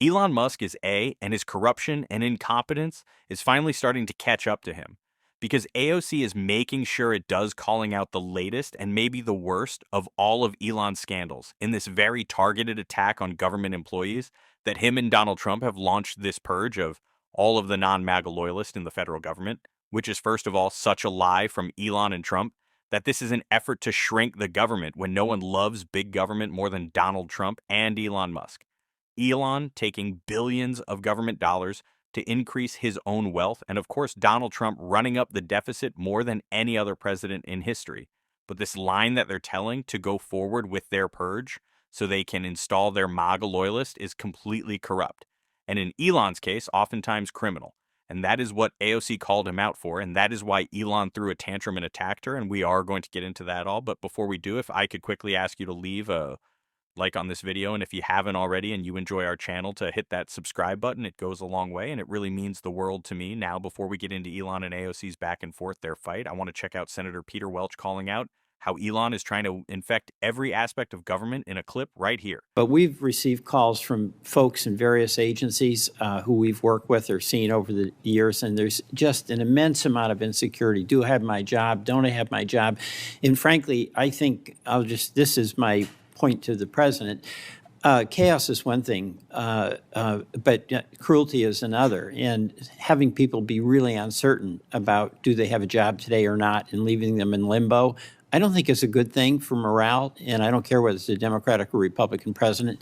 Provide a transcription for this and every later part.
Elon Musk is and his corruption and incompetence is finally starting to catch up to him because AOC is making sure it does, calling out the latest and maybe the worst of all of Elon's scandals in this very targeted attack on government employees that him and Donald Trump have launched this purge of all of the non-MAGA loyalists in the federal government, which is, first of all, such a lie from Elon and Trump that this is an effort to shrink the government when no one loves big government more than Donald Trump and Elon Musk. Elon taking billions of government dollars to increase his own wealth, and of course Donald Trump running up the deficit more than any other president in history. But this line that they're telling to go forward with their purge so they can install their MAGA loyalist is completely corrupt. And in Elon's case, oftentimes criminal. And that is what AOC called him out for, and that is why Elon threw a tantrum and attacked her, and we are going to get into that all. But before we do, if I could quickly ask you to leave a like on this video, and if you haven't already and you enjoy our channel, to hit that subscribe button. It goes a long way and it really means the world to me. Now, before we get into Elon and AOC's back and forth, their fight, I want to check out Senator Peter Welch calling out how Elon is trying to infect every aspect of government in a clip right here. But we've received calls from folks in various agencies who we've worked with or seen over the years, and there's just an immense amount of insecurity. Do I have my job? Don't I have my job? And frankly, I think this is my point to the president. Chaos is one thing, but cruelty is another. And having people be really uncertain about do they have a job today or not and leaving them in limbo, I don't think is a good thing for morale. And I don't care whether it's a Democratic or Republican president.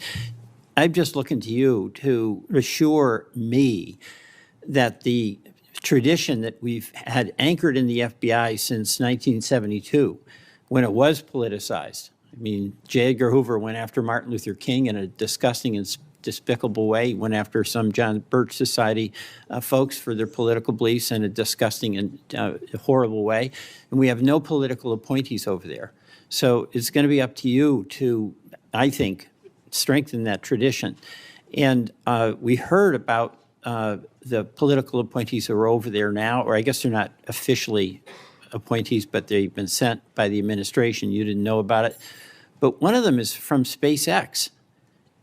I'm just looking to you to assure me that the tradition that we've had anchored in the FBI since 1972, when it was politicized, I mean, J. Edgar Hoover went after Martin Luther King in a disgusting and despicable way. He went after some John Birch Society folks for their political beliefs in a disgusting and horrible way. And we have no political appointees over there. So it's going to be up to you to, I think, strengthen that tradition. And we heard about the political appointees who are over there now, or I guess they're not officially appointees, but they've been sent by the administration. You didn't know about it. But one of them is from SpaceX.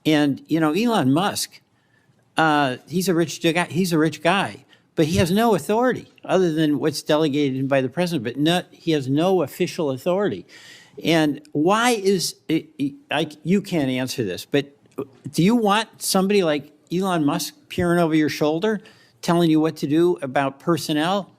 And, you know, Elon Musk, he's a rich guy, but he has no authority other than what's delegated by the president, but he has no official authority. And why is it, you can't answer this, but do you want somebody like Elon Musk peering over your shoulder, telling you what to do about personnel?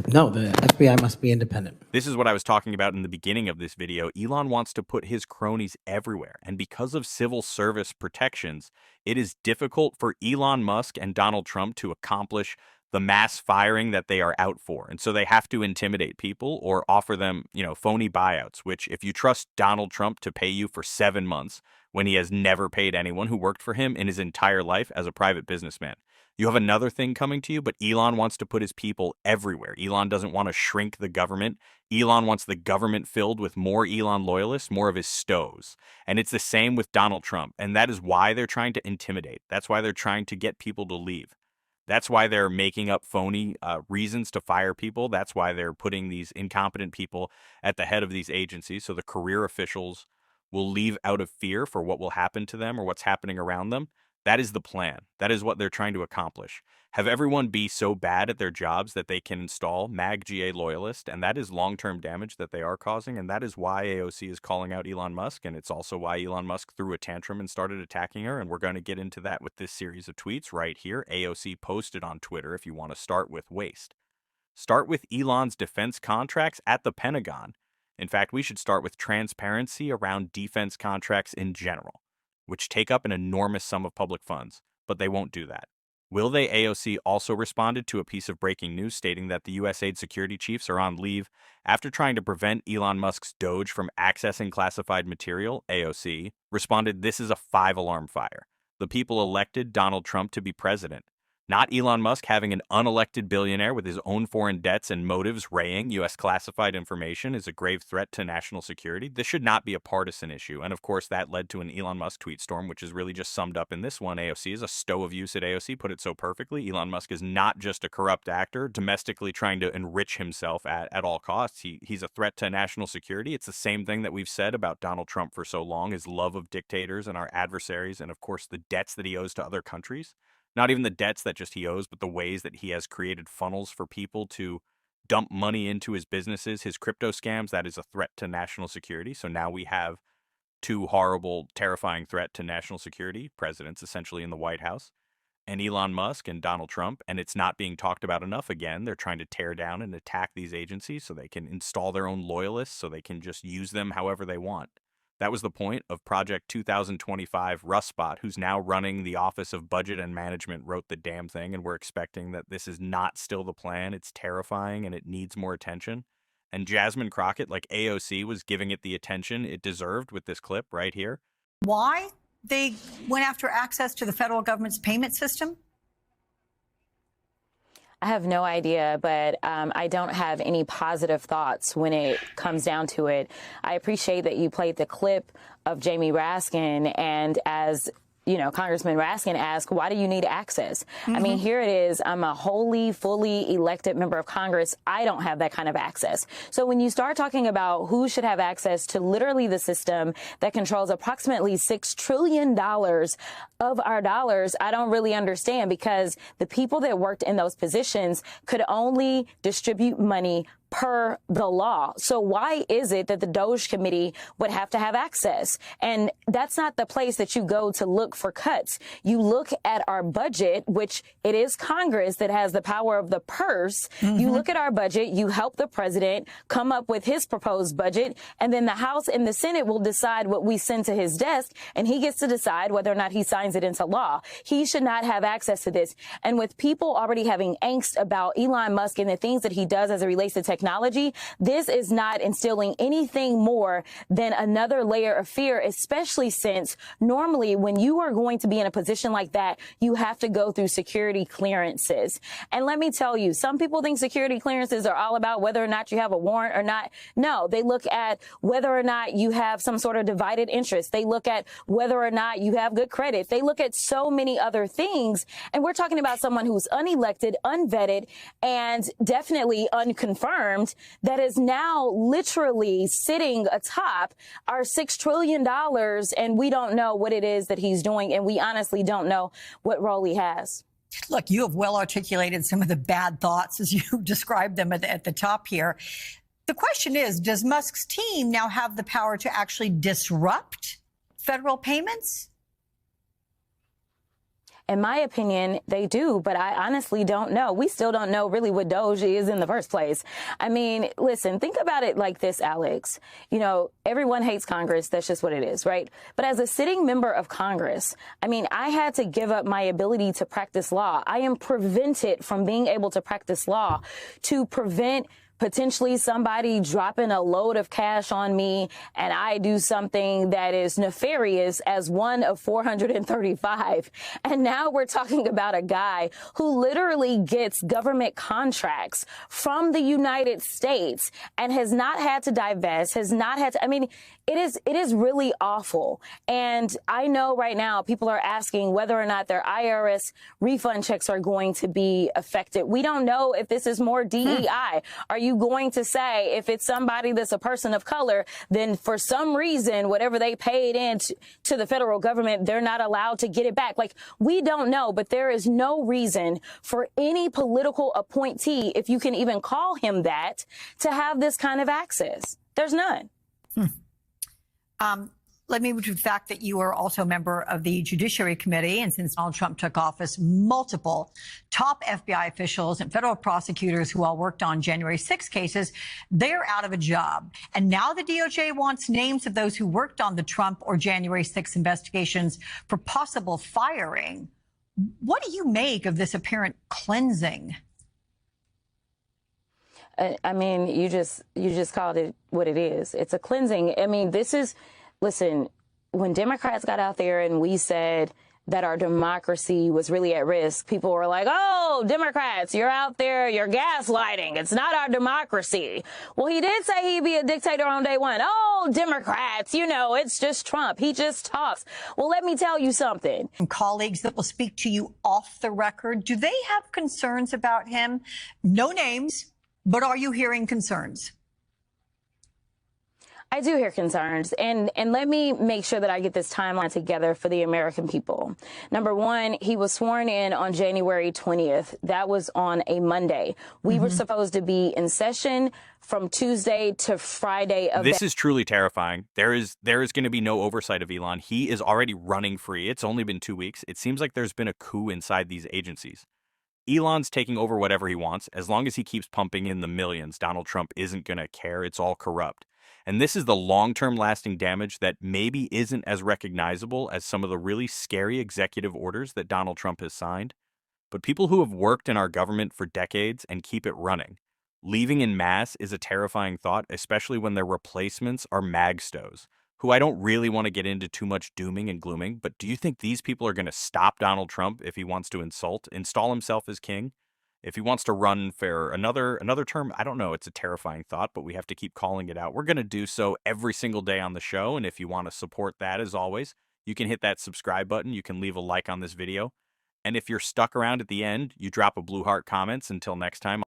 No, the FBI must be independent. This is what I was talking about in the beginning of this video. Elon wants to put his cronies everywhere, and because of civil service protections, it is difficult for Elon Musk and Donald Trump to accomplish the mass firing that they are out for. And so they have to intimidate people or offer them, phony buyouts, which if you trust Donald Trump to pay you for 7 months when he has never paid anyone who worked for him in his entire life as a private businessman. You have another thing coming to you, but Elon wants to put his people everywhere. Elon doesn't want to shrink the government. Elon wants the government filled with more Elon loyalists, more of his stows. And it's the same with Donald Trump. And that is why they're trying to intimidate. That's why they're trying to get people to leave. That's why they're making up phony reasons to fire people. That's why they're putting these incompetent people at the head of these agencies so the career officials will leave out of fear for what will happen to them or what's happening around them. That is the plan. That is what they're trying to accomplish. Have everyone be so bad at their jobs that they can install MAGA loyalists, and that is long-term damage that they are causing, and that is why AOC is calling out Elon Musk, and it's also why Elon Musk threw a tantrum and started attacking her, and we're going to get into that with this series of tweets right here. AOC posted on Twitter if you want to start with waste. Start with Elon's defense contracts at the Pentagon. In fact, we should start with transparency around defense contracts in general, which take up an enormous sum of public funds, but they won't do that. Will they? AOC also responded to a piece of breaking news stating that the USAID security chiefs are on leave after trying to prevent Elon Musk's Doge from accessing classified material. AOC responded, "This is a 5-alarm fire. The people elected Donald Trump to be president. Not Elon Musk having an unelected billionaire with his own foreign debts and motives raying U.S. classified information is a grave threat to national security. This should not be a partisan issue. And of course, that led to an Elon Musk tweet storm, which is really just summed up in this one. AOC is a stow of use at AOC, put it so perfectly. Elon Musk is not just a corrupt actor, domestically trying to enrich himself at all costs. He's a threat to national security. It's the same thing that we've said about Donald Trump for so long, his love of dictators and our adversaries, and of course, the debts that he owes to other countries. Not even the debts that just he owes, but the ways that he has created funnels for people to dump money into his businesses, his crypto scams. That is a threat to national security. So now we have two horrible, terrifying threat to national security presidents essentially in the White House, and Elon Musk and Donald Trump. And it's not being talked about enough. Again, they're trying to tear down and attack these agencies so they can install their own loyalists, so they can just use them however they want. That was the point of Project 2025. Rusbot, who's now running the Office of Budget and Management, wrote the damn thing, and we're expecting that this is not still the plan. It's terrifying, and it needs more attention. And Jasmine Crockett, like AOC, was giving it the attention it deserved with this clip right here. Why they went after access to the federal government's payment system? I have no idea, but I don't have any positive thoughts when it comes down to it. I appreciate that you played the clip of Jamie Raskin, and as you know, Congressman Raskin asked, why do you need access? I mean, here it is. I'm a wholly, fully elected member of Congress. I don't have that kind of access. So when you start talking about who should have access to literally the system that controls approximately $6 trillion of our dollars, I don't really understand, because the people that worked in those positions could only distribute money per the law. So why is it that the DOJ committee would have to have access? And that's not the place that you go to look for cuts. You look at our budget, which it is Congress that has the power of the purse. You look at our budget, you help the president come up with his proposed budget, and then the House and the Senate will decide what we send to his desk, and he gets to decide whether or not he signs it into law. He should not have access to this. And with people already having angst about Elon Musk and the things that he does as it relates to technology, this is not instilling anything more than another layer of fear, especially since normally when you are going to be in a position like that, you have to go through security clearances. And let me tell you, some people think security clearances are all about whether or not you have a warrant or not. No, they look at whether or not you have some sort of divided interest. They look at whether or not you have good credit. They look at so many other things. And we're talking about someone who's unelected, unvetted, and definitely unconfirmed, that is now literally sitting atop our $6 trillion, and we don't know what it is that he's doing, and we honestly don't know what role he has. Look, you have well articulated some of the bad thoughts as you described them at the top here. The question is, does Musk's team now have the power to actually disrupt federal payments? In my opinion, they do, but I honestly don't know. We still don't know really what DOJ is in the first place. I mean, listen, think about it like this, Alex. You know, everyone hates Congress. That's just what it is, right? But as a sitting member of Congress, I mean, I had to give up my ability to practice law. I am prevented from being able to practice law to prevent potentially somebody dropping a load of cash on me and I do something that is nefarious as one of 435. And now we're talking about a guy who literally gets government contracts from the United States and has not had to divest, has not had to, I mean, it is really awful. And I know right now people are asking whether or not their IRS refund checks are going to be affected. We don't know if this is more DEI. Are you going to say if it's somebody that's a person of color, then for some reason, whatever they paid in to the federal government, they're not allowed to get it back? Like, we don't know, but there is no reason for any political appointee, if you can even call him that, to have this kind of access. There's none. Let me move to the fact that you are also a member of the Judiciary Committee. And since Donald Trump took office, multiple top FBI officials and federal prosecutors who all worked on January 6 cases, they're out of a job. And now the DOJ wants names of those who worked on the Trump or January 6 investigations for possible firing. What do you make of this apparent cleansing? I mean, you just called it what it is. It's a cleansing. I mean, this is, listen, when Democrats got out there and we said that our democracy was really at risk, people were like, oh, Democrats, you're out there, you're gaslighting. It's not our democracy. Well, he did say he'd be a dictator on day one. Oh, Democrats, you know, it's just Trump. He just talks. Well, let me tell you something. Colleagues that will speak to you off the record, do they have concerns about him? No names, but are you hearing concerns? I do hear concerns, and let me make sure that I get this timeline together for the American people. Number one, he was sworn in on January 20th. That was on a Monday. We were supposed to be in session from Tuesday to Friday of This is truly terrifying. There is going to be no oversight of ElON. He is already running free. It's only been 2 weeks. It seems like there's been a coup inside these agencies. ElON's taking over whatever he wants. As long as he keeps pumping in the millions, Donald Trump isn't going to care. It's all corrupt. And this is the long-term lasting damage that maybe isn't as recognizable as some of the really scary executive orders that Donald Trump has signed. But people who have worked in our government for decades and keep it running, leaving in mass is a terrifying thought, especially when their replacements are magstos, who I don't really want to get into too much dooming and glooming, but do you think these people are going to stop Donald Trump if he wants to install himself as king? If he wants to run for another term, I don't know. It's a terrifying thought, but we have to keep calling it out. We're going to do so every single day on the show, and if you want to support that, as always, you can hit that subscribe button. You can leave a like on this video. And if you're stuck around at the end, you drop a blue heart comments. Until next time.